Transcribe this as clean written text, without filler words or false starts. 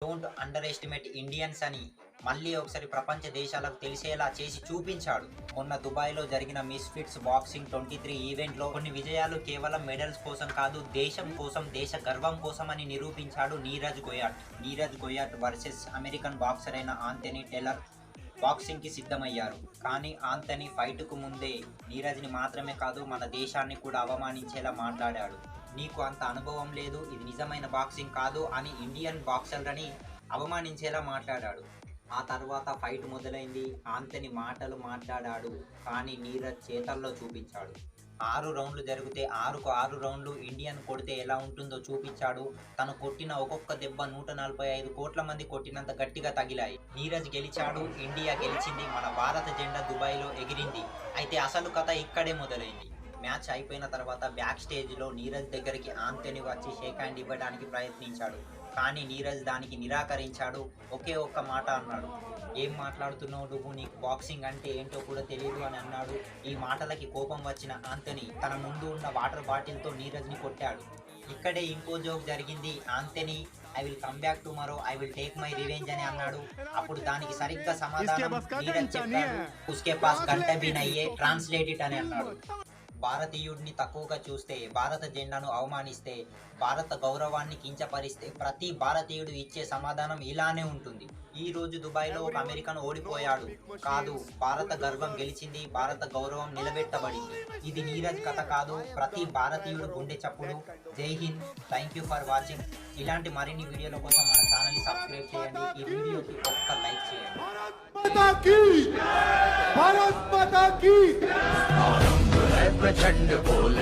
Don't under estimate Indians అని మళ్ళీ ఒకసారి ప్రపంచ దేశాలకు తెలిసేలా చేసి చూపించాడు. మొన్న దుబాయ్లో జరిగిన మిస్ఫిట్స్ బాక్సింగ్ 23 ఈవెంట్లో కొన్ని విజయాలు కేవలం మెడల్స్ కోసం కాదు, దేశం కోసం, దేశ గర్వం కోసం అని నిరూపించాడు Neeraj Goyat. Neeraj Goyat versus American boxer అయిన ఆంథనీ టేలర్ బాక్సింగ్కి సిద్ధమయ్యారు. కానీ ఆంథనీ ఫైట్కు ముందే నీరజ్ని మాత్రమే కాదు మన దేశాన్ని కూడా అవమానించేలా మాట్లాడాడు. నీకు అంత అనుభవం లేదు, ఇది నిజమైన బాక్సింగ్ కాదు అని ఇండియన్ బాక్సర్లని అవమానించేలా మాట్లాడాడు. ఆ తర్వాత ఫైట్ మొదలైంది. ఆంథనీ మాటలు మాట్లాడాడు, కానీ నీరజ్ చేతల్లో చూపించాడు. 6 రౌండ్లు జరిగితే 6కు 6 రౌండ్లు ఇండియన్ కొడితే ఎలా ఉంటుందో చూపించాడు. తను కొట్టిన ఒక్కొక్క దెబ్బ 145 కోట్ల మంది కొట్టినంత గట్టిగా తగిలాయి. నీరజ్ గెలిచాడు, ఇండియా గెలిచింది, మన భారత జెండా దుబాయ్లో ఎగిరింది. అయితే అసలు కథ ఇక్కడే మొదలైంది. మ్యాచ్ అయిపోయిన తర్వాత బ్యాక్ స్టేజ్లో నీరజ్ దగ్గరికి ఆంథనీ వచ్చి షేక్ హ్యాండ్ ఇవ్వడానికి ప్రయత్నించాడు. కానీ నీరజ్ దానికి నిరాకరించాడు. ఒకే ఒక్క మాట అన్నాడు, ఏం మాట్లాడుతున్నావు నువ్వు, నీకు బాక్సింగ్ అంటే ఏంటో కూడా తెలియదు అని అన్నాడు. ఈ మాటలకి కోపం వచ్చిన ఆంథనీ తన ముందు ఉన్న వాటర్ బాటిల్తో నీరజ్ని కొట్టాడు. ఇక్కడే ఇంకో జోక్ జరిగింది. Anthony I will come back tomorrow, I will take my revenge అని అన్నాడు. అప్పుడు దానికి సరిగ్గా సమాధానం నీరజ్ చెప్పాడు, ఉస్కే పాస్ గంట భీ నయ్యే, ట్రాన్స్లేట్ ఇట్ అని అన్నాడు. భారతీయుడిని తక్కువగా చూస్తే, భారత జెండాను అవమానిస్తే, భారత గౌరవాన్ని కించపరిస్తే ప్రతి భారతీయుడు ఇచ్చే సమాధానం ఇలానే ఉంటుంది. ఈ రోజు దుబాయ్లో ఒక అమెరికన్ ఓడిపోయాడు కాదు, భారత గర్వం గెలిచింది, భారత గౌరవం నిలబెట్టబడింది. ఇది నీరజ్ కథ కాదు, ప్రతి భారతీయుడు గుండె చప్పుడు. జై Hind, thank you for watching. ఇలాంటి మరిన్ని వీడియోల కోసం మన ఛానల్ని సబ్స్క్రైబ్ చేయండి. ఈ వీడియోకి ఒక్క లైక్ చేయండి. भारत माता की प्रचंड बोल